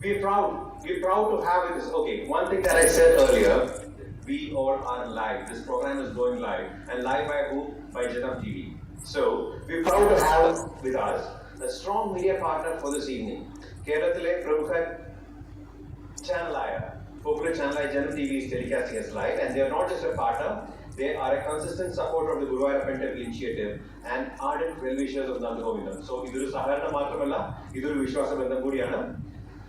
We're proud. We're proud to have this. Okay, one thing that I said earlier, we all are live. This program is going live. And live by who? By Janam TV. So, we're proud to have with us a strong media partner for this evening. Keralathile Pramukha channel, popular channel Janam TV is telecasting us live, and they are not just a partner, they are a consistent supporter of the Guruvayurappan Temple initiative and ardent well-wishers of Nanda Govindam. So, this is Saharana Matramalla, this is Vishwasa Bandham Gudiyana.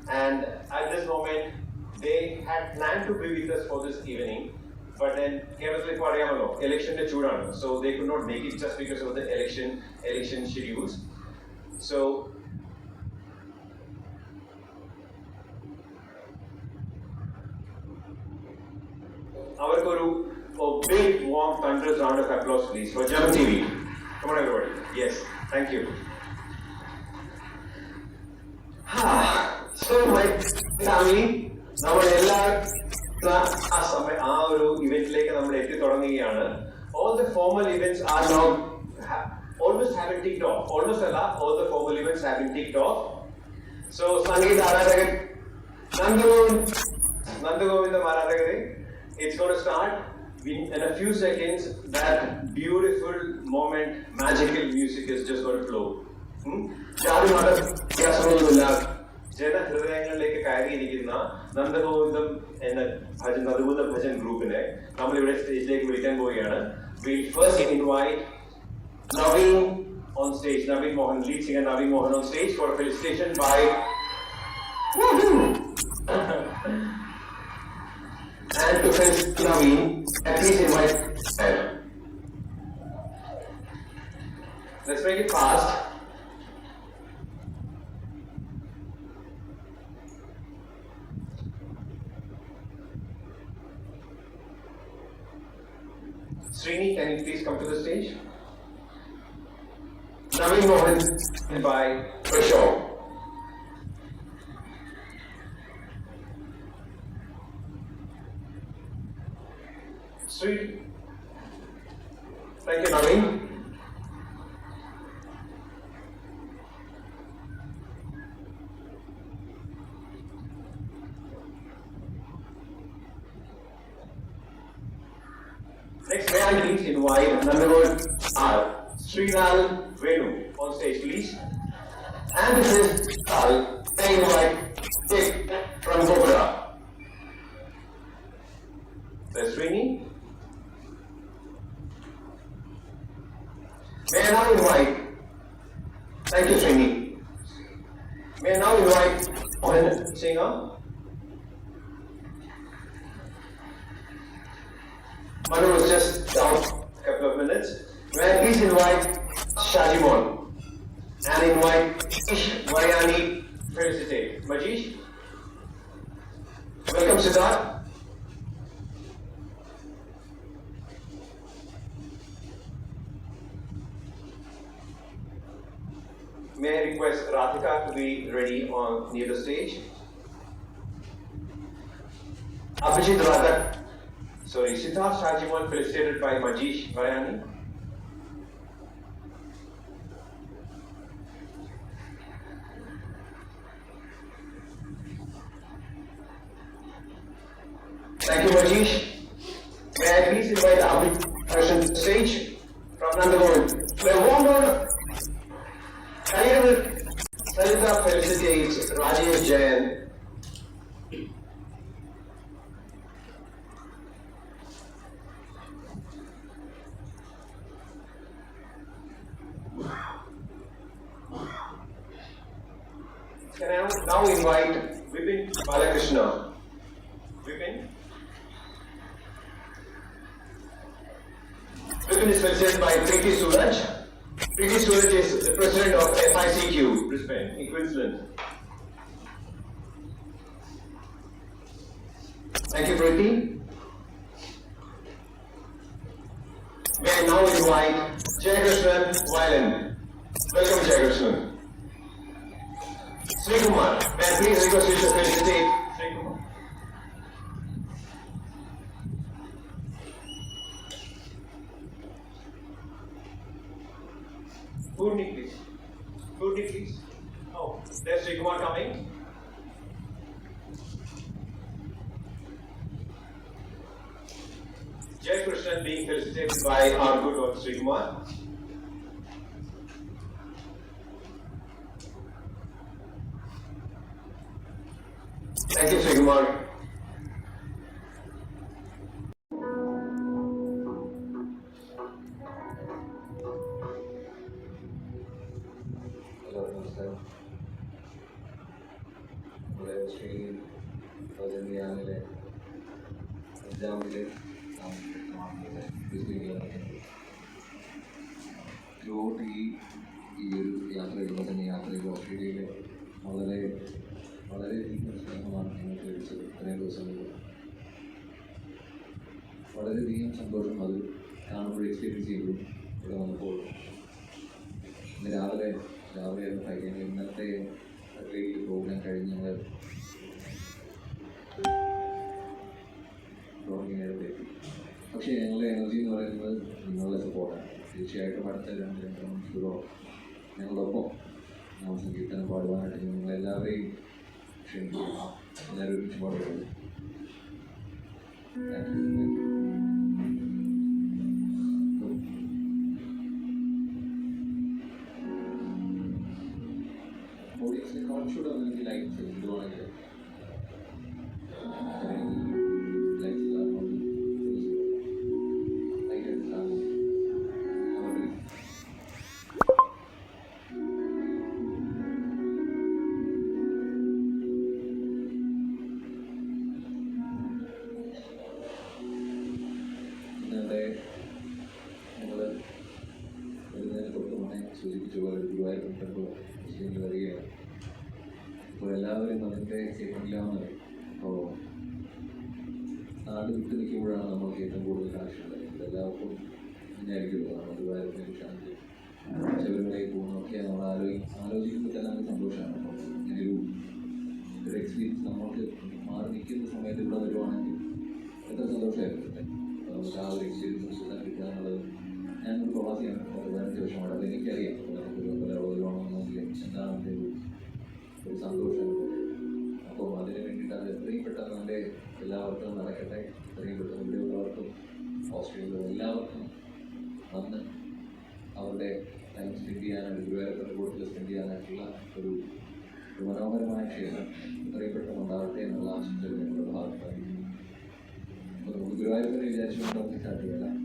And at this moment, they had planned to be with us for this evening, but then election chudana, so they could not make it just because of the election schedules. So our Guru, a big warm thunderous round of applause please for Janam TV. Come on everybody. Yes, thank you. So my family, all the formal events are now almost have been ticked off. Almost all the formal events have been ticked off. So Sangeet Aradhakar, Nanda Govinda Aradhakare, it's going to start in a few seconds. That beautiful moment, magical music is just going to flow. Jana ഹൃദയങ്ങളിലേക്ക് കയറിയിരിക്കുന്ന നന്ദഗോവിന്ദം എന്ന നന്ദഗോവിന്ദ ഭജൻ ഗ്രൂപ്പിനെ നമ്മൾ ഇവിടെ സ്റ്റേജിലേക്ക് വിളിക്കാൻ പോവുകയാണ്. We'll first invite Naveen on stage. Naveen Mohan, lead singer Naveen Mohan on stage for a felicitation by and to felicitate Naveen, please invite let's make it fast. Srini, can you please come to the stage? Naveen Mohan by Prashaw. Srini. Thank you, Naveen. Next, may I please invite Nandagod Srinal Venu on stage, please. And this is Tal. May I invite Dick from Gopura. There's Srini. May I now invite, thank you Srini. May I now invite Mohan Singer. Manu was just down a couple of minutes. May I please invite Shajimon and invite Majish Mariani to felicitate. Majish, welcome Siddharth. May I request Radhika to be ready near the stage. Abhijit Radhak. Sorry, Siddharth Shajimon felicitated by Majish Mariani. Thank you, Majish. May I please invite Abhi Krishnan to the stage from Nandagovind. A warm round Salita felicitates Rajesh Jain. Can I now invite Vipin Balakrishna? Vipin? Vipin is felicitated by Preeti Suraj. Preeti Suraj is the president of FICQ, Brisbane, in Queensland. Thank you, Preeti. May I now invite Jaykrishnan Violin. Welcome, Jaykrishnan. Sri Kumar, may I please request you to felicitate Sri Kumar. Purni, please. Oh, there's Sri Kumar coming. Jay Krishnan being felicitated by our good Dr. Sri Kumar. Thank you, Sri Kumar. ഈ ഒരു യാത്രയിലൂടെ തന്നെ യാത്രയിൽ ഓസ്ട്രേലിയയിലെ വളരെ വളരെയധികം സ്നേഹമാണ് ഞങ്ങൾക്ക് ലഭിച്ചത്. ഇത്രയും ദിവസങ്ങളിൽ വളരെയധികം സന്തോഷം അത് കാണുമ്പോൾ എക്സ്പീരിയൻസ് ചെയ്തു. ഇവിടെ വന്നപ്പോൾ ഇന്ന് രാവിലെ കഴിയുന്നത് ഇന്നത്തെ പ്രോഗ്രാം കഴിഞ്ഞ് ഞങ്ങൾ പ്രോഗ്രാമിനെത്തി. പക്ഷേ ഞങ്ങളുടെ എനർജി എന്ന് പറയുന്നത് നിങ്ങളുടെ സപ്പോർട്ടാണ്. തീർച്ചയായിട്ടും അടുത്ത രണ്ട് മണിക്കൂറോ ഞങ്ങളൊപ്പം നമ്മൾ സംഗീതം പാടുവാനായിട്ട് നിങ്ങളെല്ലാവരെയും ക്ഷണിക്കുക. എല്ലാവരും ഒരുമിച്ച് പാടുകയുള്ളൂ. ഓഡിയൻസിനെ കുറച്ചുകൂടെ ഒന്നെങ്കിൽ ലൈറ്റ്സ് ഇടുവാണെങ്കിൽ സൂചിപ്പിച്ചുപോലെ ഗുരുവായൂർ ടെമ്പിൾ മുസ്ലിങ്ങൾ വരികയാണ്. ഇപ്പോൾ എല്ലാവരും അതിൻ്റെ എക്സൈറ്റ്മെൻറ്റിലാണെന്ന് പറയും. അപ്പോൾ നാട് വിട്ടു നിൽക്കുമ്പോഴാണ് നമ്മൾക്ക് ഏറ്റവും കൂടുതൽ കാശുള്ളത്. എല്ലാവർക്കും തന്നെയായിരിക്കുമല്ലോ നമ്മൾ ഗുരുവായൂരിനെ കുറിച്ചാണെങ്കിൽ ശബരിമലയിൽ പോകുന്നതൊക്കെ നമ്മൾ ആലോചിക്കുമ്പോൾ തന്നെ നമുക്ക് സന്തോഷമാണ്. അപ്പോൾ ഇങ്ങനെയൊരു എക്സ്പീരിയൻസ് നമ്മൾക്ക് മാറി നിൽക്കുന്ന സമയത്ത് ഇവിടെ വരുവാണെങ്കിൽ എത്ര സന്തോഷമായിരുന്നു. അപ്പോൾ നമുക്ക് ആ ഒരു എക്സ്പീരിയൻസ് കിട്ടുക എന്നുള്ളത്, ഞാനൊരു പ്രവാസിയാണ്, 15 വർഷമാണ്. അപ്പോൾ എനിക്കറിയാം നമുക്കൊരു എന്താണ് എൻ്റെ ഒരു സന്തോഷം. അപ്പോൾ അതിന് വേണ്ടിയിട്ട് അത് എത്രയും പെട്ടെന്ന് എൻ്റെ എല്ലാവർക്കും നടക്കട്ടെ. എത്രയും പെട്ടെന്ന് ഇവിടെയുള്ളവർക്കും ഓസ്ട്രേലിയയിലുള്ള എല്ലാവർക്കും വന്ന് അവരുടെ ടൈം സ്പെൻഡ് ചെയ്യാനായിട്ട് ഗുരുവായൂർ ബോട്ടിൽ സ്പെൻഡ് ചെയ്യാനായിട്ടുള്ള ഒരു മനോഹരമായ ക്ഷേത്രം എത്രയും പെട്ടെന്ന് ഉണ്ടാവട്ടെ എന്നുള്ള ആശംസകൾ ഞങ്ങളുടെ ഭാഗത്തായിരിക്കും. അപ്പോൾ നമുക്ക് ഗുരുവായൂർ വിചാരിച്ചുകൊണ്ട് നമുക്ക് സ്റ്റാർട്ട് ചെയ്യാം.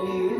സ്വാമി